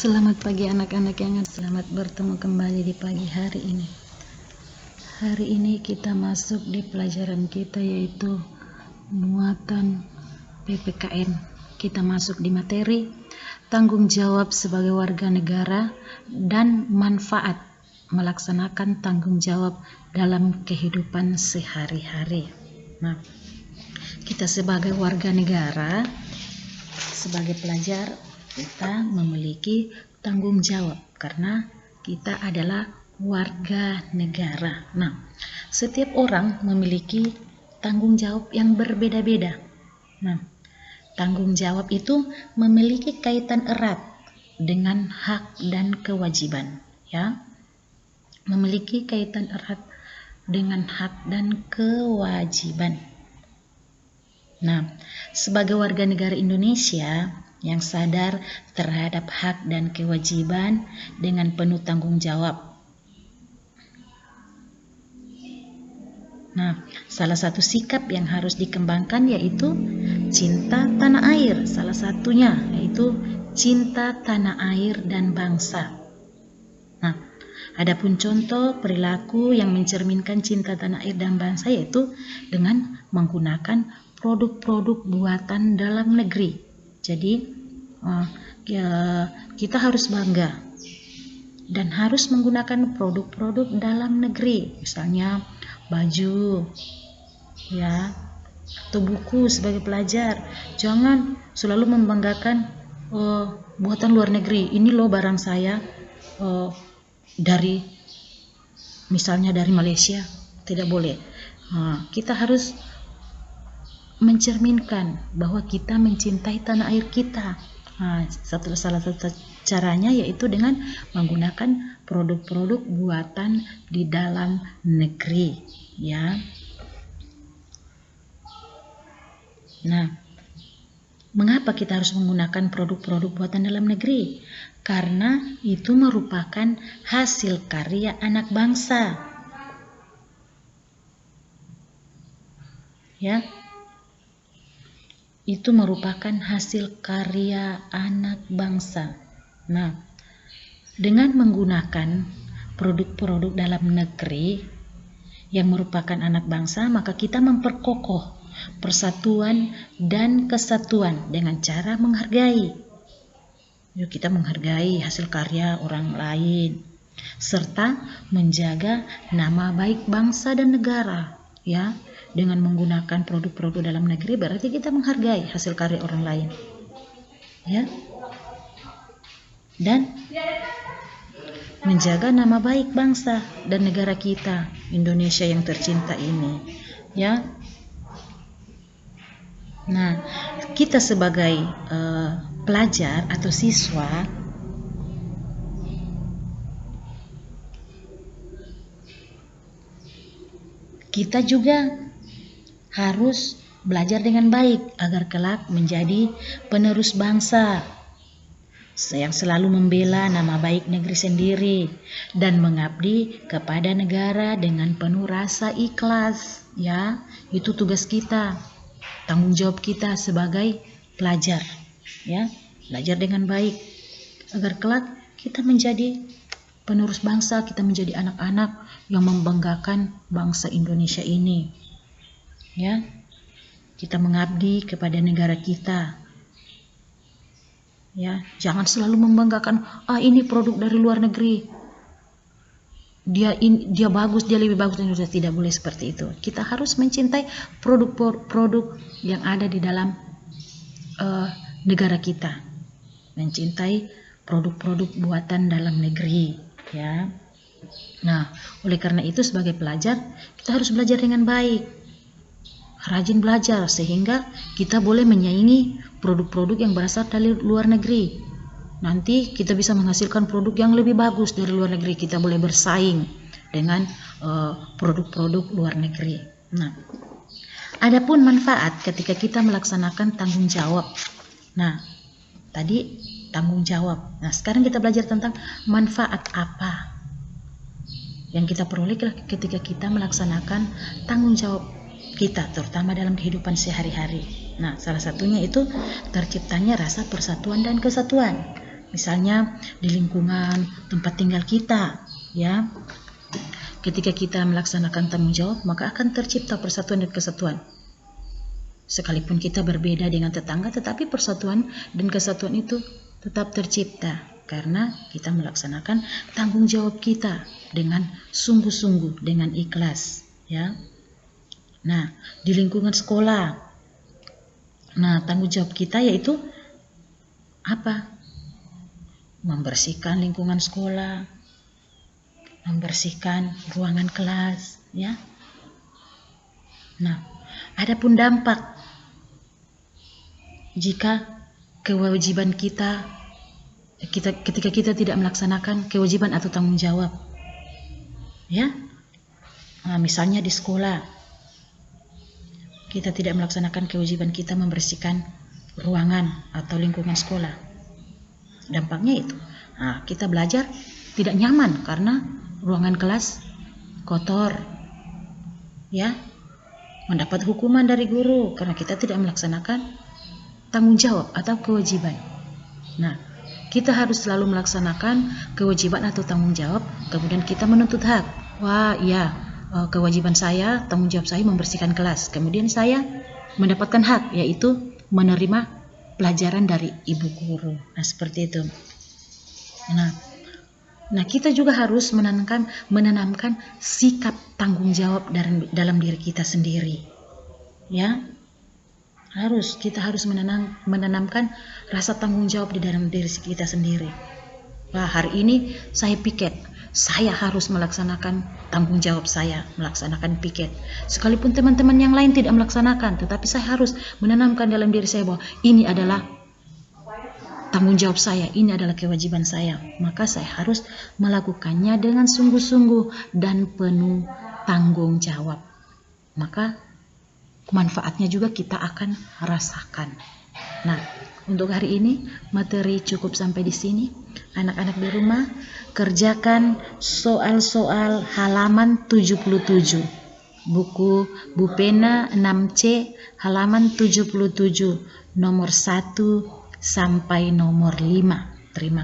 Selamat pagi anak-anak selamat bertemu kembali di pagi hari ini. Hari ini kita masuk di pelajaran kita yaitu muatan PPKN. Kita masuk di materi tanggung jawab sebagai warga negara dan manfaat melaksanakan tanggung jawab dalam kehidupan sehari-hari. Nah, kita sebagai warga negara, sebagai pelajar, kita memiliki tanggung jawab karena kita adalah warga negara. Nah, setiap orang memiliki tanggung jawab yang berbeda-beda. Nah, tanggung jawab itu memiliki kaitan erat dengan hak dan kewajiban, ya. Memiliki kaitan erat dengan hak dan kewajiban. Nah, sebagai warga negara Indonesia yang sadar terhadap hak dan kewajiban dengan penuh tanggung jawab. Nah, salah satu sikap yang harus dikembangkan yaitu cinta tanah air. Salah satunya yaitu cinta tanah air dan bangsa. Nah, adapun contoh perilaku yang mencerminkan cinta tanah air dan bangsa yaitu dengan menggunakan produk-produk buatan dalam negeri. Jadi kita harus bangga dan harus menggunakan produk-produk dalam negeri, misalnya baju, ya, atau buku sebagai pelajar. Jangan selalu membanggakan buatan luar negeri. Ini loh barang saya dari misalnya dari Malaysia, tidak boleh. Kita harus mencerminkan bahwa kita mencintai tanah air kita. Salah satu caranya yaitu dengan menggunakan produk-produk buatan di dalam negeri, ya. Nah, mengapa kita harus menggunakan produk-produk buatan dalam negeri? Karena itu merupakan hasil karya anak bangsa, ya. Itu merupakan hasil karya anak bangsa. Nah, dengan menggunakan produk-produk dalam negeri yang merupakan anak bangsa, maka kita memperkokoh persatuan dan kesatuan dengan cara menghargai. Yuk kita menghargai hasil karya orang lain, serta menjaga nama baik bangsa dan negara, ya. Dengan menggunakan produk-produk dalam negeri berarti kita menghargai hasil karya orang lain, ya, dan menjaga nama baik bangsa dan negara kita Indonesia yang tercinta ini, ya. Nah, kita sebagai pelajar atau siswa kita juga harus belajar dengan baik agar kelak menjadi penerus bangsa yang selalu membela nama baik negeri sendiri dan mengabdi kepada negara dengan penuh rasa ikhlas, ya. Itu tugas kita, tanggung jawab kita sebagai pelajar, ya. Belajar dengan baik agar kelak kita menjadi penerus bangsa, kita menjadi anak-anak yang membanggakan bangsa Indonesia ini, ya. Kita mengabdi kepada negara kita, ya. Jangan selalu membanggakan ini produk dari luar negeri, dia bagus, dia lebih bagus dari Indonesia. Tidak boleh seperti itu. Kita harus mencintai produk-produk yang ada di dalam negara kita, mencintai produk-produk buatan dalam negeri, ya. Nah, oleh karena itu sebagai pelajar kita harus belajar dengan baik, rajin belajar sehingga kita boleh menyaingi produk-produk yang berasal dari luar negeri. Nanti kita bisa menghasilkan produk yang lebih bagus dari luar negeri. Kita boleh bersaing dengan produk-produk luar negeri. Nah, adapun manfaat ketika kita melaksanakan tanggung jawab. Nah, tadi tanggung jawab. Nah, sekarang kita belajar tentang manfaat apa yang kita peroleh ketika kita melaksanakan tanggung jawab kita, terutama dalam kehidupan sehari-hari. Nah, salah satunya itu terciptanya rasa persatuan dan kesatuan. Misalnya di lingkungan tempat tinggal kita, ya. Ketika kita melaksanakan tanggung jawab, maka akan tercipta persatuan dan kesatuan. Sekalipun kita berbeda dengan tetangga, tetapi persatuan dan kesatuan itu tetap tercipta karena kita melaksanakan tanggung jawab kita dengan sungguh-sungguh, dengan ikhlas, ya. Nah, di lingkungan sekolah, nah tanggung jawab kita yaitu apa? Membersihkan lingkungan sekolah, membersihkan ruangan kelas, ya. Nah, adapun dampak jika kewajiban kita ketika kita tidak melaksanakan kewajiban atau tanggung jawab, ya. Nah, misalnya di sekolah kita tidak melaksanakan kewajiban kita membersihkan ruangan atau lingkungan sekolah. Dampaknya itu, nah, kita belajar tidak nyaman karena ruangan kelas kotor, ya. Mendapat hukuman dari guru karena kita tidak melaksanakan tanggung jawab atau kewajiban. Nah, kita harus selalu melaksanakan kewajiban atau tanggung jawab, kemudian kita menuntut hak. Wah, iya, kewajiban saya, tanggung jawab saya membersihkan kelas. Kemudian saya mendapatkan hak, yaitu menerima pelajaran dari ibu guru. Nah, seperti itu. Nah, kita juga harus menanamkan sikap tanggung jawab dalam diri kita sendiri, ya. Kita harus menanamkan rasa tanggung jawab di dalam diri kita sendiri. Wah, hari ini saya piket, saya harus melaksanakan tanggung jawab saya, melaksanakan piket. Sekalipun teman-teman yang lain tidak melaksanakan, tetapi saya harus menanamkan dalam diri saya bahwa ini adalah tanggung jawab saya, ini adalah kewajiban saya. Maka saya harus melakukannya dengan sungguh-sungguh dan penuh tanggung jawab. Maka manfaatnya juga kita akan rasakan. Nah, untuk hari ini materi cukup sampai di sini. Anak-anak di rumah, kerjakan soal-soal halaman 77. Buku Bu Pena 6C halaman 77 nomor 1 sampai nomor 5. Terima kasih.